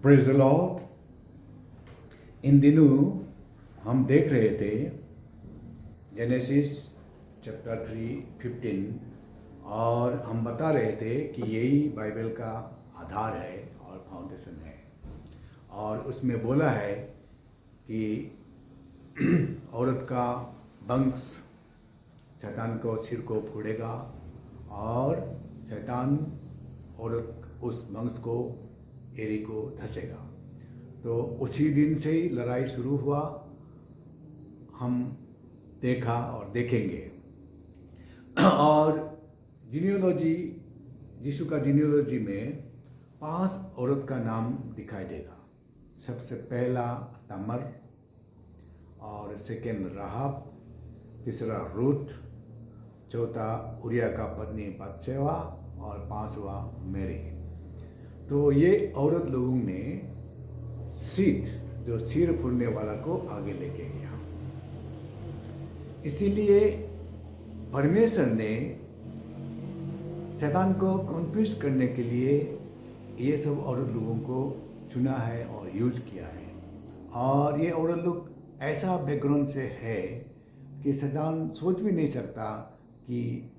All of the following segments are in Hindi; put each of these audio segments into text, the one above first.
Praise the Lord. इन दिनों हम देख रहे थे जेनेसिस चैप्टर 3:15 और हम बता रहे थे कि यही बाइबल का आधार है और फाउंडेशन है। और उसमें बोला है कि औरत का वंश शैतान को सिर को फोड़ेगा और शैतान औरत उस वंश को एरी को धसेगा। तो उसी दिन से ही लड़ाई शुरू हुआ, हम देखा और देखेंगे। और जीनियोलॉजी, यीशु का जीनियोलॉजी में 5 औरत का नाम दिखाई देगा। सबसे पहला तमर, और सेकेंड राहब, तीसरा रूथ, चौथा उरिया का पत्नी बत्शेबा और 5वां मेरी। तो ये औरत लोगों ने सीट, जो सिर फुरने वाला को आगे लेके गया। इसीलिए परमेश्वर ने शैतान को कन्फ्यूज करने के लिए ये सब औरत लोगों को चुना है और यूज किया है। और ये औरत लोग ऐसा बैकग्राउंड से है कि शैतान सोच भी नहीं सकता कि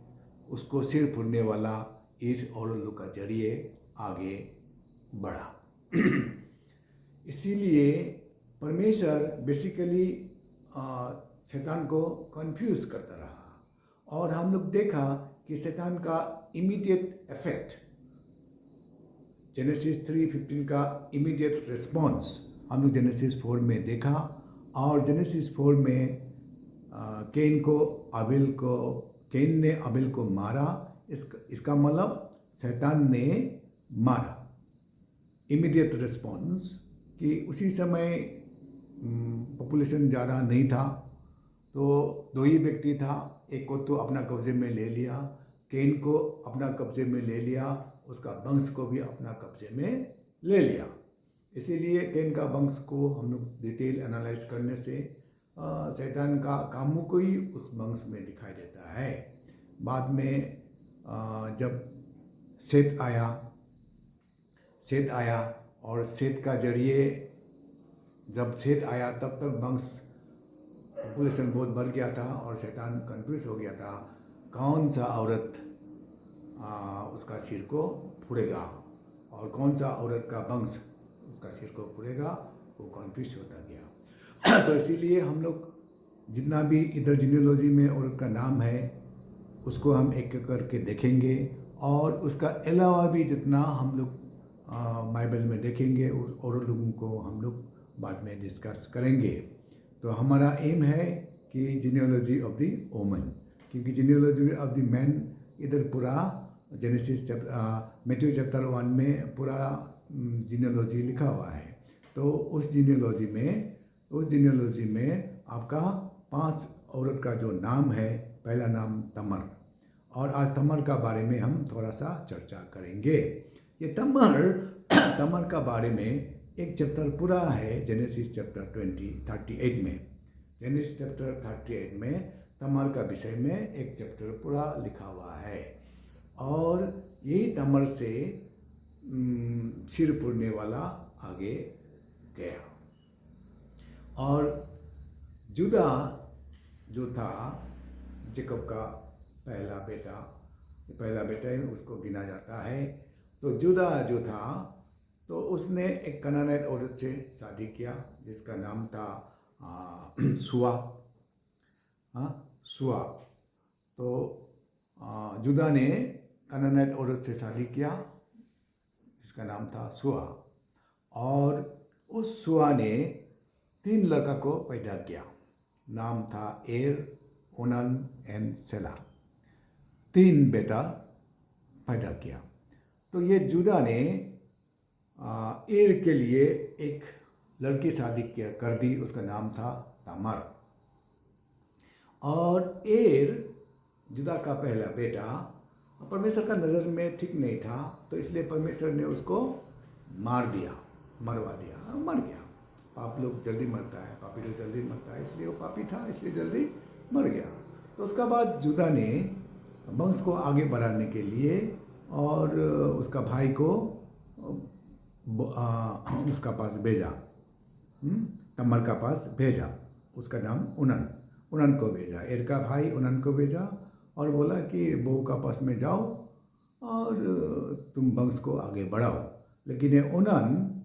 उसको सिर फुरने वाला इस औरत लोग का जरिए आगे बढ़ा। इसीलिए परमेश्वर बेसिकली शैतान को कंफ्यूज करता रहा। और हम लोग देखा कि शैतान का इमीडिएट इफेक्ट, जेनेसिस 3:15 का इमीडिएट रिस्पॉन्स हम लोग जेनेसिस 4 में देखा। और जेनेसिस 4 में कैन ने अबेल को मारा। इसका मतलब शैतान ने मारा। इमीडिएट रिस्पॉन्स कि उसी समय पॉपुलेशन ज़्यादा नहीं था, तो 2 ही व्यक्ति था। एक को तो अपना कब्जे में ले लिया, कैन को अपना कब्जे में ले लिया, उसका वंश को भी अपना कब्जे में ले लिया। इसीलिए कैन का वंश को हम लोग डिटेल एनालाइज करने से शैतान का कामों को ही उस वंश में दिखाई देता है। बाद में जब सेत आया और सेत का जरिए जब सेत आया तब तक वंश पॉपुलेशन बहुत बढ़ गया था और शैतान कंफ्यूज हो गया था कौन सा औरत उसका सिर को फोड़ेगा और कौन सा औरत का वंश उसका सिर को फोड़ेगा, वो कंफ्यूज होता गया। तो इसीलिए हम लोग जितना भी इधर जीनियोलॉजी में औरत का नाम है उसको हम एक एक करके देखेंगे। और उसका अलावा भी जितना हम लोग बाइबल में देखेंगे और लोगों को हम लोग बाद में डिस्कस करेंगे। तो हमारा एम है कि जीनियोलॉजी ऑफ द वुमन, क्योंकि जीनियोलॉजी ऑफ द मैन इधर पूरा जेनेसिस मैथ्यू चैप्टर 1 में पूरा जीनियोलॉजी लिखा हुआ है। तो उस जीनियोलॉजी में आपका 5 औरत का जो नाम है, पहला नाम तमर। और आज तमर का बारे में हम थोड़ा सा चर्चा करेंगे। ये तमर का बारे में एक चैप्टर पूरा है जेनेसिस चैप्टर 38 में। जेनेसिस चैप्टर 38 में तमर का विषय में एक चैप्टर पूरा लिखा हुआ है। और यही तमर से सिर फोड़ने वाला आगे गया। और जुदा जो था, जेकब का पहला बेटा ही उसको गिना जाता है। तो जुदा जो था, तो उसने एक कनानाइत औरत से शादी किया जिसका नाम था सुआ। सुआ। तो जुदा ने कनानाइत औरत से शादी किया जिसका नाम था सुआ। और उस सुआ ने 3 लड़का को पैदा किया। नाम था एर, ओनन एंड सेला। 3 बेटा पैदा किया। तो ये जुदा ने एर के लिए एक लड़की शादी कर दी, उसका नाम था तमर। और एर जुदा का पहला बेटा परमेश्वर का नज़र में ठीक नहीं था, तो इसलिए परमेश्वर ने उसको मरवा दिया, मर गया। पाप लोग जल्दी मरता है, पापी लोग जल्दी मरता है, इसलिए वो पापी था, इसलिए जल्दी मर गया। तो उसका बाद जुदा ने वंश को आगे बढ़ाने के लिए और उसका भाई को उसका पास भेजा, तम्मर का पास भेजा। उसका नाम उनन उनन को भेजा, एर का भाई उनन को भेजा और बोला कि बहू का पास में जाओ और तुम वंश को आगे बढ़ाओ। लेकिन ये उनन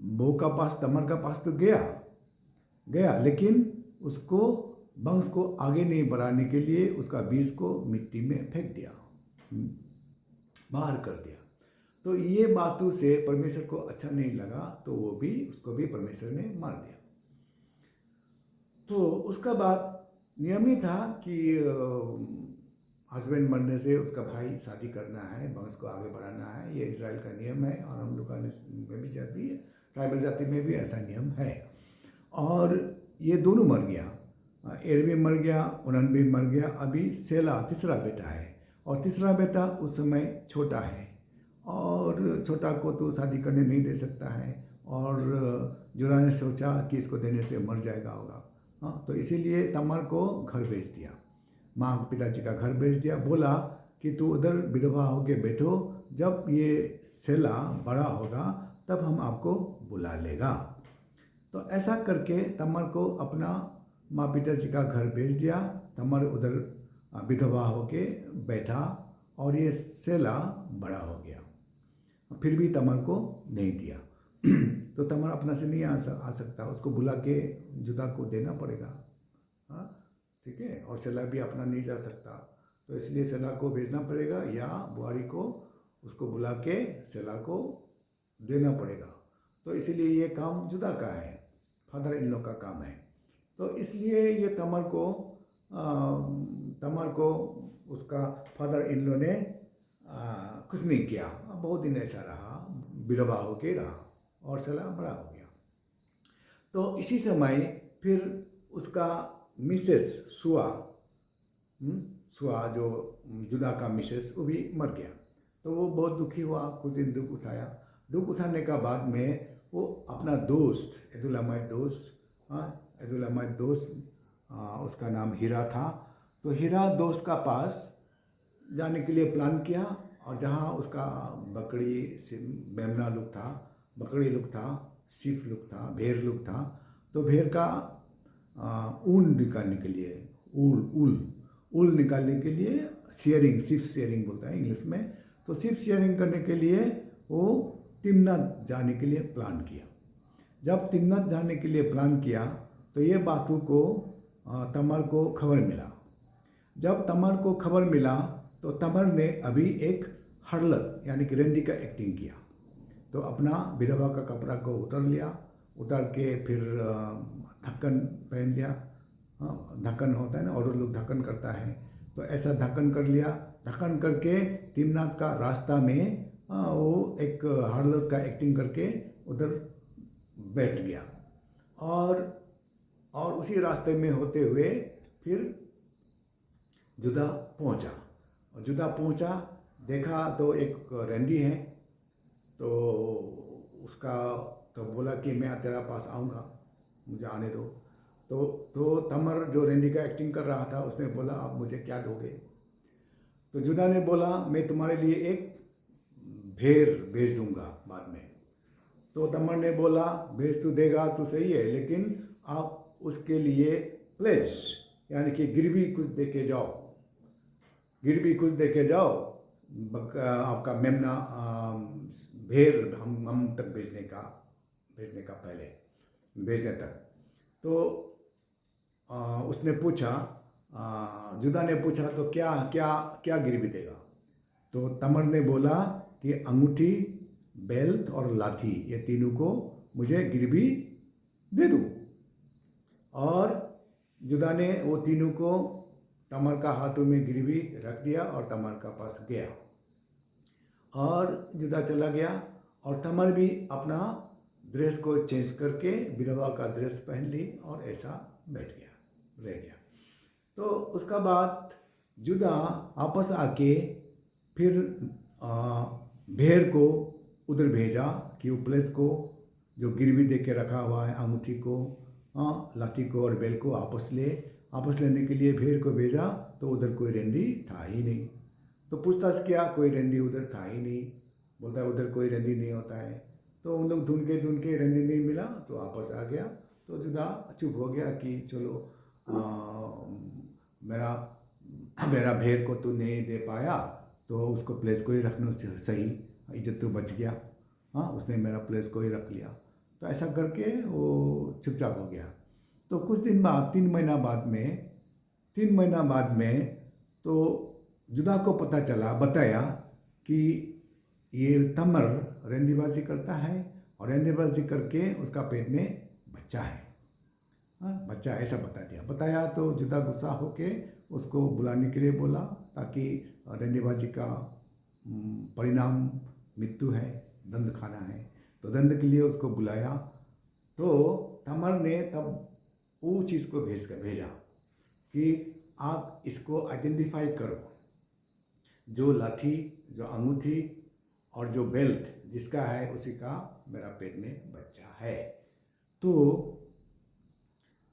बहू का पास, तम्मर का पास तो गया गया, लेकिन उसको वंश को आगे नहीं बढ़ाने के लिए उसका बीज को मिट्टी में फेंक दिया, बाहर कर दिया। तो ये बातों से परमेश्वर को अच्छा नहीं लगा, तो उसको भी परमेश्वर ने मार दिया। तो उसका बाद नियम ही था कि हस्बैंड मरने से उसका भाई शादी करना है, वंश को आगे बढ़ाना है। ये इजराइल का नियम है और हम लोग में भी जाती है, ट्राइबल जाति में भी ऐसा नियम है। और ये दोनों मर गया, एर भी मर गया, उनन भी मर गया। अभी सेला तीसरा बेटा है और तीसरा बेटा उस समय छोटा है और छोटा को तो शादी करने नहीं दे सकता है। और जुड़ा ने सोचा कि इसको देने से मर जाएगा होगा, हाँ, तो इसीलिए तम्मर को घर भेज दिया, माँ पिताजी का घर भेज दिया। बोला कि तू उधर विधवा होके बैठो, जब ये सेला बड़ा होगा तब हम आपको बुला लेगा। तो ऐसा करके तम्मर को अपना माँ पिताजी का घर भेज दिया। तम्मर उधर विधवा होके बैठा और ये सेला बड़ा हो गया। फिर भी तम्मर को नहीं दिया तो तम्मर अपना से नहीं आ सकता, उसको बुला के जुदा को देना पड़ेगा, हाँ, ठीक है। और सेला भी अपना नहीं जा सकता, तो इसलिए सेला को भेजना पड़ेगा या बुआरी को उसको बुला के सेला को देना पड़ेगा। तो इसीलिए ये काम जुदा का है, फादर इन लोग का काम है। तो इसलिए ये तम्मर को उसका फादर इन लो ने कुछ नहीं किया। बहुत दिन ऐसा रहा, विधवा होके रहा और सेला बड़ा हो गया। तो इसी समय फिर उसका मिसेस सुआ जो जुदा का मिसेस, वो भी मर गया। तो वो बहुत दुखी हुआ, कुछ दिन दुख उठाया। दुख उठाने का बाद में वो अपना दोस्त एदुलामाइट दोस्त, उसका नाम हीरा था। तो हीरा दोस्त का पास जाने के लिए प्लान किया और जहाँ उसका बकरी मेमना लुक था, बकरी लुक था, सीफ लुक था, भेड़ लुक था। तो भेड़ का ऊन निकालने के लिए, ऊल निकालने के लिए सीफ शेयरिंग बोलता है इंग्लिश में। तो सीफ शेयरिंग करने के लिए वो तिम्नाथ जाने के लिए प्लान किया। जब तिम्नाथ जाने के लिए प्लान किया तो ये बातों को तम्मर को खबर मिला। जब तम्मर को खबर मिला तो तम्मर ने अभी एक हरलत यानी कि रेंडी का एक्टिंग किया। तो अपना विधवा का कपड़ा को उतार के फिर ढक्कन पहन लिया, ढक्कन होता है ना, और लोग ढक्कन करता है, तो ऐसा ढक्कन कर लिया। ढक्कन करके तिम्नाथ का रास्ता में वो एक हार्लर का एक्टिंग करके उधर बैठ गया। और उसी रास्ते में होते हुए फिर जुदा पहुंचा। देखा तो एक रेंडी है, तो उसका तो बोला कि मैं तेरा पास आऊँगा, मुझे आने दो। तो तम्मर जो रेंडी का एक्टिंग कर रहा था उसने बोला आप मुझे क्या दोगे? तो जुदा ने बोला मैं तुम्हारे लिए एक भेड़ भेज दूंगा बाद में। तो तम्मर ने बोला भेज तो देगा तो सही है, लेकिन आप उसके लिए प्लेज यानी कि गिरवी कुछ दे के जाओ, आपका मेमना भेड़ हम तक भेजने का पहले भेजने तक। तो उसने पूछा, जुदा ने पूछा तो क्या गिरवी देगा? तो तम्मर ने बोला कि अंगूठी, बेल्ट और लाठी, ये तीनों को मुझे गिरवी दे दो। और जुदा ने वो तीनों को तम्मर का हाथों में गिरवी रख दिया और तम्मर का पास गया और जुदा चला गया। और तम्मर भी अपना ड्रेस को चेंज करके विधवा का ड्रेस पहन ली और ऐसा रह गया। तो उसका बाद जुदा वापस आके फिर भेड़ को उधर भेजा कि वो प्लेस को जो गिरवी दे के रखा हुआ है, अंगूठी को, लाठी को और बेल को वापस लेने के लिए भेड़ को भेजा। तो उधर कोई रेंडी था ही नहीं। तो पूछताछ किया, कोई रेंडी उधर था ही नहीं। बोलता है उधर कोई रेंडी नहीं होता है। तो उन लोग ढूंढ के रंदी नहीं मिला तो वापस आ गया। तो जुदा चुप हो गया कि चलो मेरा मेरा भेड़ को तो नहीं दे पाया, तो उसको प्लेस को ही रखना सही, इज्जत तो बच गया। हाँ, उसने मेरा प्लेस को ही रख लिया। तो ऐसा करके वो चुपचाप हो गया। तो कुछ दिन बाद 3 महीना बाद में तो जुदा को पता चला, बताया कि ये तमर रेंदीबाजी करता है और रेंदीबाजी करके उसका पेट में बच्चा है। हाँ, बच्चा ऐसा बताया तो जुदा गुस्सा होके उसको बुलाने के लिए बोला, ताकि रेंदीबाजी का परिणाम मृत्यु है, दंड खाना है। तो दंड के लिए उसको बुलाया। तो तमर ने तब वो चीज़ को भेजा कि आप इसको आइडेंटिफाई करो, जो लाठी, जो अंगूठी और जो बेल्ट जिसका है उसी का मेरा पेट में बच्चा है। तो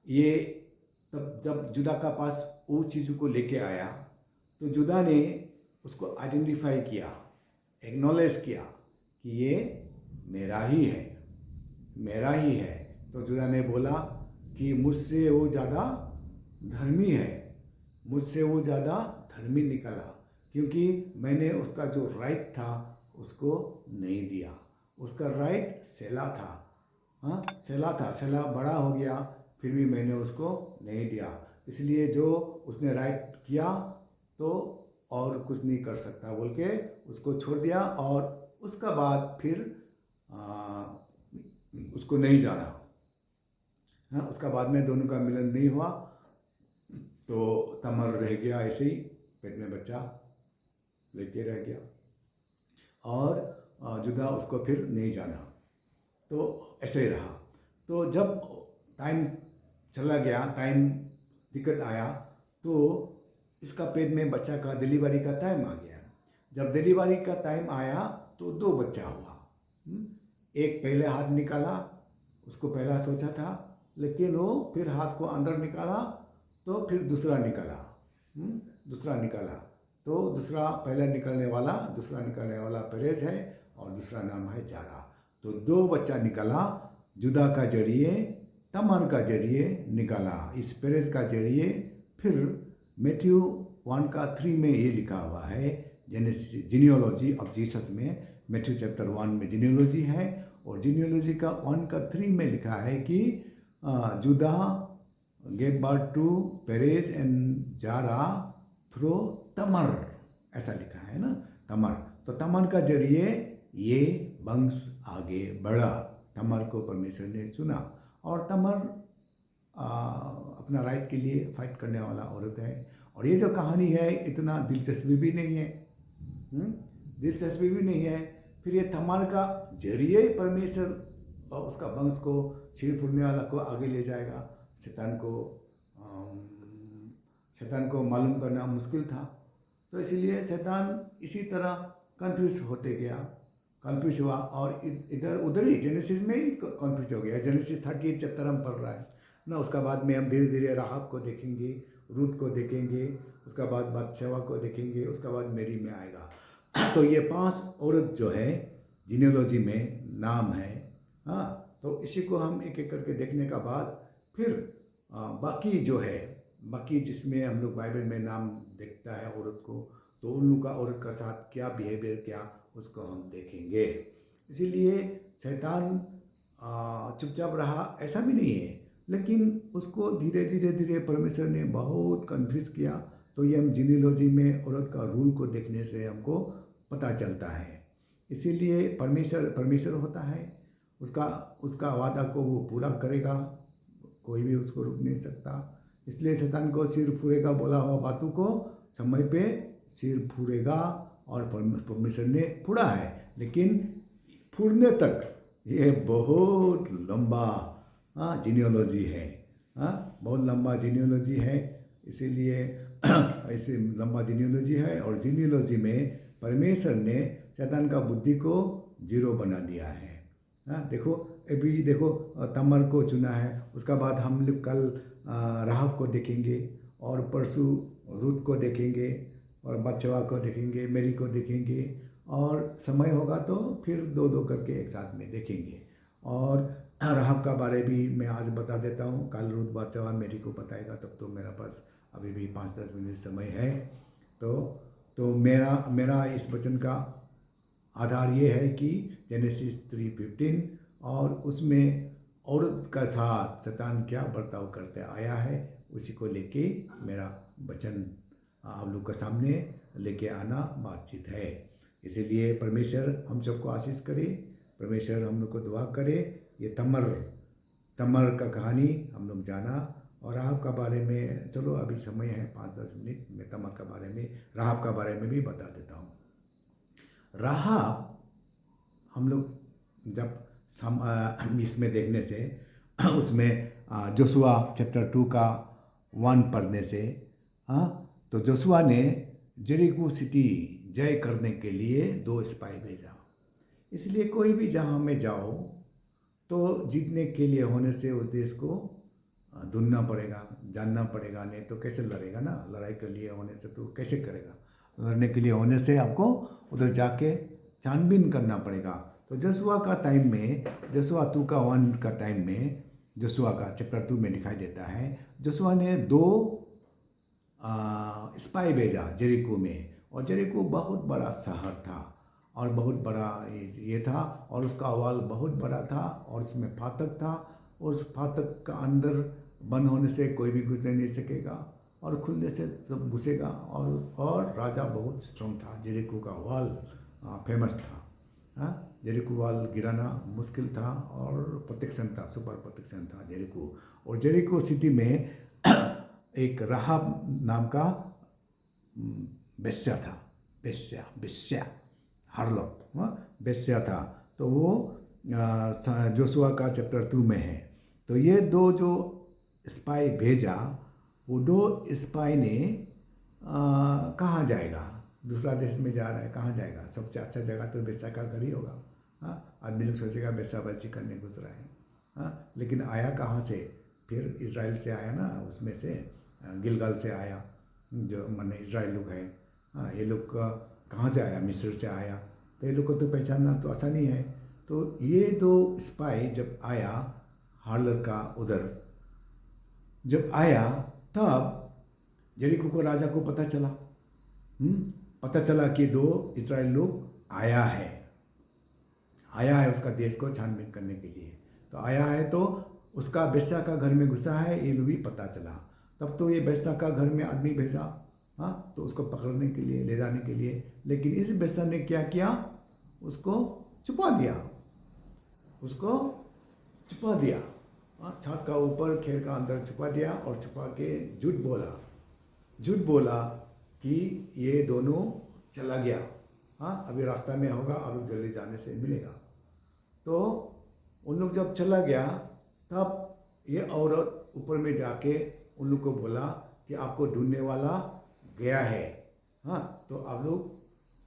ये तब जब जुदा का पास वो चीज़ को लेके आया तो जुदा ने उसको आइडेंटिफाई किया, एक्नॉलेज किया कि ये मेरा ही है, मेरा ही है। तो जुदा ने बोला कि मुझसे वो ज़्यादा धर्मी है, मुझसे वो ज़्यादा धर्मी निकला, क्योंकि मैंने उसका जो राइट था उसको नहीं दिया। उसका राइट सेला था। हाँ, सेला बड़ा हो गया, फिर भी मैंने उसको नहीं दिया। इसलिए जो उसने राइट किया तो और कुछ नहीं कर सकता बोल के उसको छोड़ दिया। और उसका बाद फिर उसको नहीं जाना। हाँ, उसका बाद में दोनों का मिलन नहीं हुआ। तो तमर रह गया ऐसे ही, पेट में बच्चा लेके रह गया और जुदा उसको फिर नहीं जाना। तो ऐसे ही रहा। तो जब टाइम चला गया, टाइम दिक्कत आया, तो इसका पेट में बच्चा का डिलीवरी का टाइम आ गया। जब डिलीवरी का टाइम आया तो 2 बच्चा हुआ। एक पहले हाथ निकाला, उसको पहला सोचा था, लेकिन वो फिर हाथ को अंदर निकाला तो फिर दूसरा निकाला। तो दूसरा निकलने वाला पेरेज है और दूसरा नाम है जारा। तो 2 बच्चा निकला, जुदा का जरिए, तमर का जरिए निकाला, इस पेरेज का जरिए। फिर मैथ्यू 1:3 में ये लिखा हुआ है, जीनियोलॉजी ऑफ जीसस में, मैथ्यू चैप्टर 1 में जीनियोलॉजी है और जीनियोलॉजी का 1:3 में लिखा है कि जुदा gave birth to Perez and Jara through तमर, ऐसा लिखा है ना, तमर। तो तमर का जरिए ये वंश आगे बढ़ा। तमर को परमेश्वर ने चुना और तमर अपना राइट के लिए फाइट करने वाला औरत है। और ये जो कहानी है इतना दिलचस्पी भी नहीं है। फिर ये तमर का जरिए परमेश्वर उसका वंश को, सिर फूटने वाला को आगे ले जाएगा। शैतान को मालूम करना मुश्किल था, तो इसीलिए शैतान इसी तरह कंफ्यूज हुआ और इधर उधर ही जेनेसिस में ही कंफ्यूज हो गया। जेनेसिस 38 चैप्टर हम पढ़ रहा है ना। उसका बाद में हम धीरे धीरे राहाब को देखेंगे, रूत को देखेंगे, उसका बाद बादशेवा को देखेंगे, उसका बाद मेरी में आएगा। तो ये 5 औरत जो है जीनियोलॉजी में नाम है। हाँ, तो इसी को हम एक एक करके देखने का बाद फिर बाकी जिसमें हम लोग बाइबल में नाम देखता है औरत को, तो उन लोग का औरत का साथ क्या बिहेवियर क्या उसको हम देखेंगे। इसीलिए शैतान चुपचाप रहा ऐसा भी नहीं है, लेकिन उसको धीरे परमेश्वर ने बहुत कन्फ्यूज किया। तो ये हम जीनियोलॉजी में औरत का रूल को देखने से हमको पता चलता है। इसीलिए परमेश्वर होता है, उसका वादा को वो पूरा करेगा, कोई भी उसको रोक नहीं सकता। इसलिए शैतान को सिर फूरेगा बोला हुआ बातों को समय पे सिर फूरेगा और परमेश्वर ने फूड़ा है, लेकिन फूरने तक ये बहुत लंबा जीनियोलॉजी है। बहुत लंबा जीनियोलॉजी है। इसीलिए ऐसे लंबा जीनियोलॉजी है और जीनियोलॉजी में परमेश्वर ने शैतान का बुद्धि को 0 बना दिया है। देखो अभी देखो तमर को चुना है, उसका बाद हम लोग कल राहाब को देखेंगे और परसों रूत को देखेंगे और बादशेवा को देखेंगे, मेरी को देखेंगे और समय होगा तो फिर दो दो करके एक साथ में देखेंगे। और राहब का बारे भी मैं आज बता देता हूँ, कल रूत बादशाह मेरी को बताएगा, तब तो मेरा पास अभी भी 5-10 मिनट समय है। तो मेरा इस वचन का आधार ये है कि जेनेसिस 3:15, और उसमें औरत का साथ शैतान क्या बर्ताव करते आया है उसी को लेके मेरा वचन आप लोग के सामने लेके आना बातचीत है। इसीलिए परमेश्वर हम सबको आशीष करे, परमेश्वर हम लोग को दुआ करे। ये तमर का कहानी हम लोग जाना, और राहब का बारे में चलो अभी समय है 5-10 मिनट, मैं तमर का बारे में, राहब का बारे में भी बता देता हूँ। राहब हम लोग जब इसमें देखने से उसमें जोशुआ चैप्टर 2 का 1 पढ़ने से, तो जोशुआ ने जेरिको सिटी जय करने के लिए 2 स्पाई भेजा। इसलिए कोई भी जहाँ में जाओ तो जीतने के लिए होने से उस देश को ढूंढना पड़ेगा, जानना पड़ेगा, नहीं तो कैसे लड़ेगा ना। लड़ाई के लिए होने से तो कैसे करेगा, लड़ने के लिए होने से आपको उधर जाके छानबीन करना पड़ेगा। तो जोशुआ का टाइम में, जोशुआ 2 का 1 का टाइम में, जोशुआ का चैप्टर 2 में दिखाई देता है, जोशुआ ने 2 स्पाई भेजा जेरिको में, और जेरिको बहुत बड़ा शहर था और बहुत बड़ा ये था, और उसका वाल बहुत बड़ा था, और उसमें फाटक था, और उस फाटक का अंदर बंद होने से कोई भी घुसने नहीं सकेगा, और खुलने से सब घुसेगा। और राजा बहुत स्ट्रांग था, जेरिको का वाल फेमस था। जेरिको वाल गिराना मुश्किल था, और प्रोटेक्शन था, सुपर प्रोटेक्शन था जेरिको। और जेरिको सिटी में एक राहब नाम का बेस्या था, बेस्या हार्लॉट बेस्या था। तो वो जोशुआ का चैप्टर 2 में है। तो ये 2 जो स्पाई भेजा, वो 2 स्पाई ने कहाँ जाएगा, दूसरा देश में जा रहा है, कहाँ जाएगा? सबसे अच्छा जगह तो बेस्या का घर ही होगा। आदमी लोग सोचेगा बेस्याबाजी करने घुस रहा है। लेकिन आया कहाँ से? फिर इजराइल से आया ना, उसमें से गिलगाल से आया, जो माने इजराइल लोग है। ये लोग कहाँ से आया? मिस्र से आया। तो ये लोग को तो पहचानना तो आसानी है। तो ये 2 स्पाई जब आया हार्लर का उधर जब आया, तब जेरिको को राजा को पता चला कि 2 इजराइल लोग आया है उसका देश को छानबीन करने के लिए। तो आया है तो उसका बेस्या का घर में घुसा है, ये भी पता चला। तब तो ये बेस्या का घर में आदमी भेजा, तो उसको पकड़ने के लिए, ले जाने के लिए। लेकिन इस बेस्या ने क्या किया? उसको छुपा दिया, छत का ऊपर खेर का अंदर छुपा दिया, और छुपा के झूठ बोला कि ये दोनों चला गया, अभी रास्ता में होगा, अब जल्दी जाने से मिलेगा। तो उन लोग जब चला गया, तब ये औरत ऊपर में जाके उन लोग को बोला कि आपको ढूंढने वाला गया है, तो आप लोग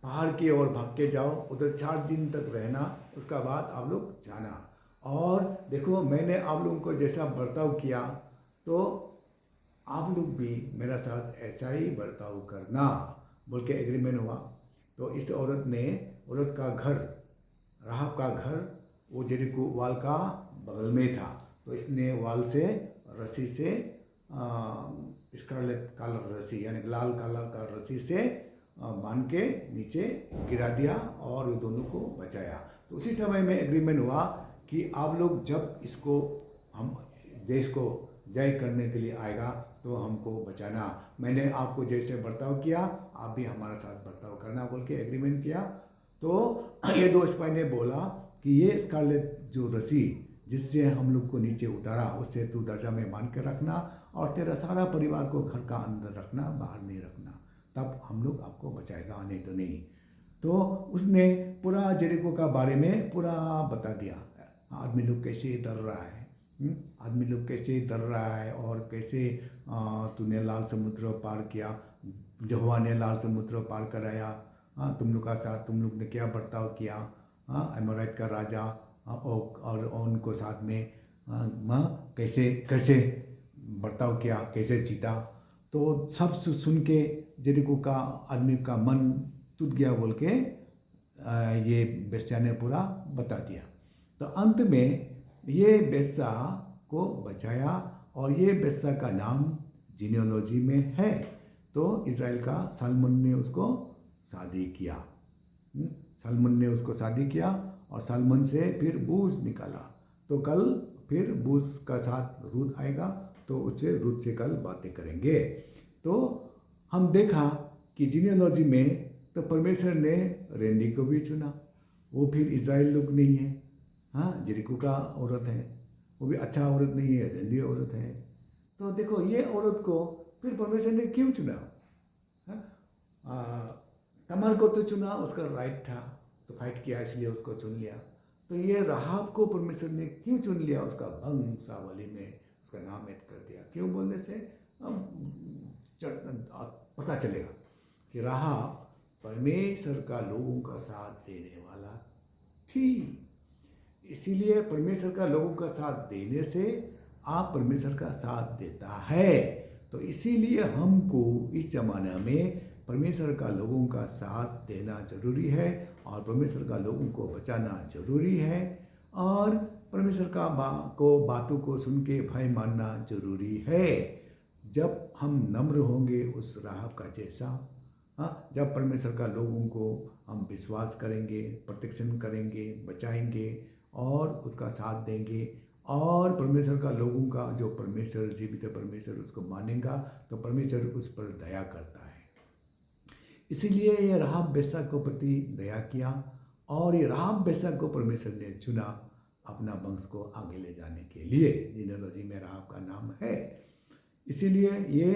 पहाड़ की ओर भाग के जाओ, उधर 4 दिन तक रहना, उसका बाद आप लोग जाना। और देखो मैंने आप लोगों को जैसा बर्ताव किया, तो आप लोग भी मेरा साथ ऐसा ही बर्ताव करना बोल के एग्रीमेंट हुआ। तो इस औरत का घर, राहब का घर, वो जेरिको वाल का बगल में था। तो इसने वाल से रस्सी से स्कारलेट कलर रस्सी, यानी लाल कलर का रस्सी से बांध के नीचे गिरा दिया, और वो दोनों को बचाया। तो उसी समय में एग्रीमेंट हुआ कि आप लोग जब इसको हम देश को जय करने के लिए आएगा तो हमको बचाना, मैंने आपको जैसे बर्ताव किया आप भी हमारे साथ बर्ताव करना बोल के एग्रीमेंट किया। तो ये 2 स्पाई ने बोला कि ये स्कारलेट जो रस्सी जिससे हम लोग को नीचे उतारा, उससे तू दर्जा में बांध के रखना, और तेरा सारा परिवार को घर का अंदर रखना, बाहर नहीं रखना, तब हम लोग आपको बचाएगा, नहीं तो नहीं। तो उसने पूरा जेरिको का बारे में पूरा बता दिया, आदमी लोग कैसे डर रहा है, और कैसे तूने लाल समुद्र पार किया, यहोवा ने लाल समुद्र पार कराया, तुम लोग का साथ तुम लोग ने क्या बर्ताव किया, एमोराइट का राजा और उनको साथ में कैसे बर्ताव किया, कैसे जीता। तो सब सुन के जेरिको का आदमी का मन टूट गया बोल के ये बेस्या ने पूरा बता दिया। तो अंत में ये बेस्या को बचाया और ये बेस्या का नाम जीनियोलॉजी में है। तो इज़राइल का सलमन ने उसको शादी किया। सलमन ने उसको शादी किया और सलमन से फिर बूज निकाला। तो कल फिर बूज का साथ रूत आएगा, तो उससे रूत से कल बातें करेंगे। तो हम देखा कि जीनियोलॉजी में तो परमेश्वर ने रेंदी को भी चुना, वो फिर इज़राइल लोग नहीं है। हाँ, जेरिको का औरत है, वो भी अच्छा औरत नहीं है, रेंदी औरत है। तो देखो ये औरत को फिर परमेश्वर ने क्यों चुना? तमार को तो चुना, उसका राइट था, तो फाइट किया इसलिए उसको चुन लिया। तो ये राहाब को परमेश्वर ने क्यों चुन लिया? उसका वंशावली में उसका नाम ऐड कर दिया। क्यों बोलने से पता चलेगा कि राहाब परमेश्वर का लोगों का साथ देने वाला थी। इसीलिए परमेश्वर का लोगों का साथ देने से आप परमेश्वर का साथ देता है। तो इसीलिए हमको इस जमाने में परमेश्वर का लोगों का साथ देना जरूरी है और परमेश्वर का लोगों को बचाना जरूरी है और परमेश्वर का बातों को सुन के भय मानना जरूरी है। जब हम नम्र होंगे उस राहाब का जैसा, जब परमेश्वर का लोगों को हम विश्वास करेंगे, प्रोटेक्शन करेंगे, बचाएंगे और उसका साथ देंगे और परमेश्वर का लोगों का जो परमेश्वर जीवित परमेश्वर उसको मानेगा, तो परमेश्वर उस पर दया करता है। इसीलिए ये राहाब बेश्या को प्रति दया किया और ये राहाब बेश्या को परमेश्वर ने चुना अपना वंश को आगे ले जाने के लिए। जीनियोलॉजी में राहाब का नाम है। इसीलिए ये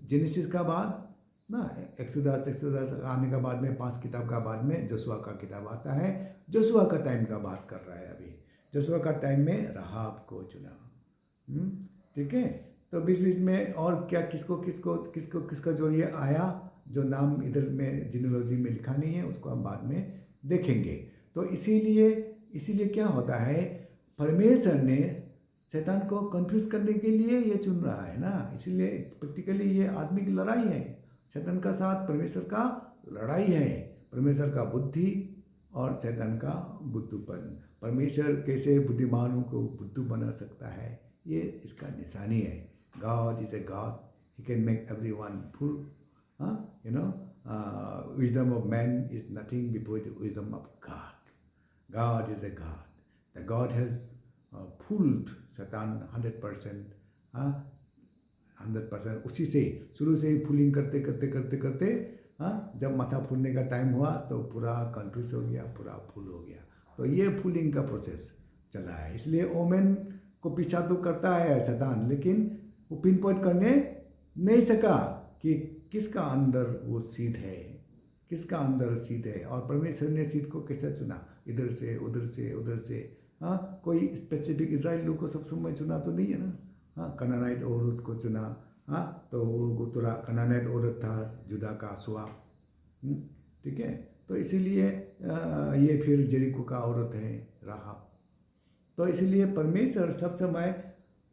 जेनेसिस का बाद ना एक्सोडस आने का बाद में 5 किताब का बाद में जोशुआ का किताब आता है। जोशुआ का टाइम का बात कर रहा है अभी। जोशुआ का टाइम में राहाब को चुना। ठीक है। तो बीच बीच में और क्या किसको जो ये आया, जो नाम इधर में जीनियोलॉजी में लिखा नहीं है, उसको हम बाद में देखेंगे। तो इसीलिए क्या होता है, परमेश्वर ने शैतान को कन्फ्यूज करने के लिए ये चुन रहा है ना। इसीलिए प्रैक्टिकली ये आदमी की लड़ाई है, शैतान का साथ परमेश्वर का लड़ाई है। परमेश्वर का बुद्धि और शैतान का बुद्धूपन। परमेश्वर कैसे बुद्धिमानों को बुद्धू बना सकता है, ये इसका निशानी है। God is a God, he can make everyone fool. Wisdom of man is nothing before the wisdom of God. God is a God. The God has fooled Satan 100%. 100% उसी से शुरू से ही फूलिंग करते जब माथा फूलने का टाइम हुआ तो पूरा कंफ्यूज हो गया, पूरा फूल हो गया। तो ये फूलिंग का प्रोसेस चला है। इसलिए ओमेन को पीछा तो करता है शैतान, लेकिन वो पिन पॉइंट करने नहीं सका कि किसका अंदर वो सीध है, किसका अंदर सीध है। और परमेश्वर ने सीध को कैसे चुना, इधर से उधर से उधर से। कोई स्पेसिफिक इजराइल लोग को सब समय चुना तो नहीं है ना। कनानाइट औरत को चुना। तो वो थोड़ा कनानाइट औरत था जुदा का सुआ। ठीक है। तो इसीलिए ये फिर जेरिको का औरत है राहाब। तो इसीलिए परमेश्वर सब समय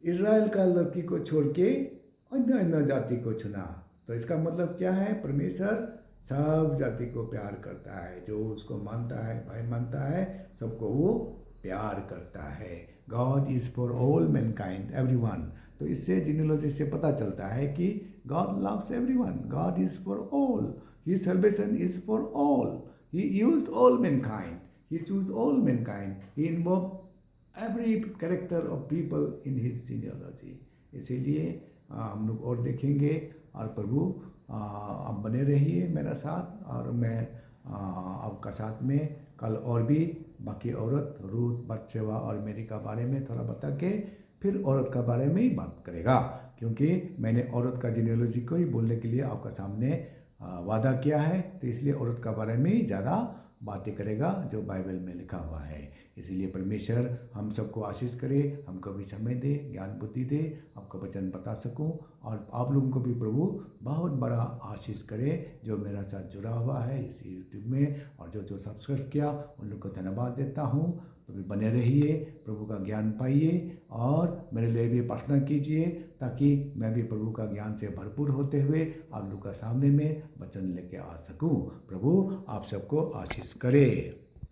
इजराइल का लड़की को छोड़ के अन्य जाति को चुना। तो इसका मतलब क्या है, परमेश्वर सब जाति को प्यार करता है। जो उसको मानता है, भाई मानता है, सबको वो प्यार करता है। God is for all Mankind, everyone. तो इससे जीनियोलॉजी से पता चलता है कि God loves everyone, God is for all, his salvation is for all, he used all Mankind, he choose all Mankind, he involve every character of people in his genealogy. इसीलिए हम लोग और देखेंगे। और प्रभु आप बने रहिए मेरा साथ, और मैं आपका साथ में कल और भी बाकी औरत रूत, बतशेबा और मेरी का बारे में थोड़ा बता के फिर औरत का बारे में ही बात करेगा, क्योंकि मैंने औरत का जीनियोलॉजी को ही बोलने के लिए आपका सामने वादा किया है। तो इसलिए औरत का बारे में ही ज़्यादा बातें करेगा जो बाइबल में लिखा हुआ है। इसीलिए परमेश्वर हम सबको आशीष करे, हमको भी समय दे, ज्ञान बुद्धि दे, आपको वचन बता सकूं, और आप लोगों को भी प्रभु बहुत बड़ा आशीष करे जो मेरा साथ जुड़ा हुआ है इस यूट्यूब में, और जो सब्सक्राइब किया उन लोग को धन्यवाद देता हूं। तो भी बने रहिए, प्रभु का ज्ञान पाइए और मेरे लिए भी प्रार्थना कीजिए ताकि मैं भी प्रभु का ज्ञान से भरपूर होते हुए आप लोग का सामने में वचन लेके आ सकूं। प्रभु आप सबको आशीष करे।